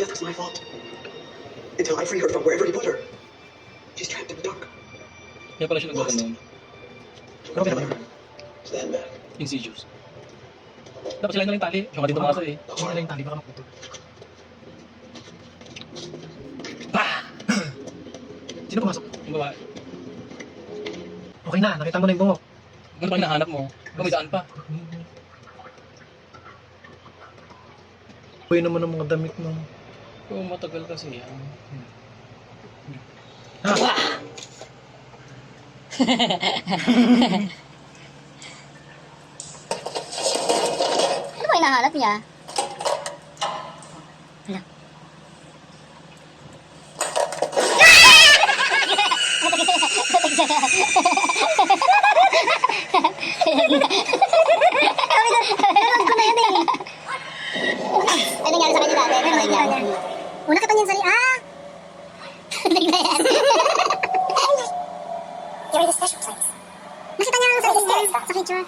Yes, it's my fault. Until I free her from wherever he put her. She's trapped in the dark. Kaya pala siya nagkakanon. Pero okay naman. Stand back. Insidious. Dapat sila na lang tali. Siya nga din tumaso eh. Hindi na lang yung tali, baka maputo. Bah! Sino pumasok? Yung babae. Okay na, nakita mo na yung bungok. Ano pa hinahanap mo? Kung may daan pa. Uy naman ang mga damit mo. Kung matagal kasi yan. Ha? Ano ba hinahanap niya? Wala. Nanonood ko na yan eh. Ay, nangyari sa kanya dati. Ano nangyari? Una kita niyan sali. Ah! Bigla yan. You're in the special place. Nakita niya sa picture.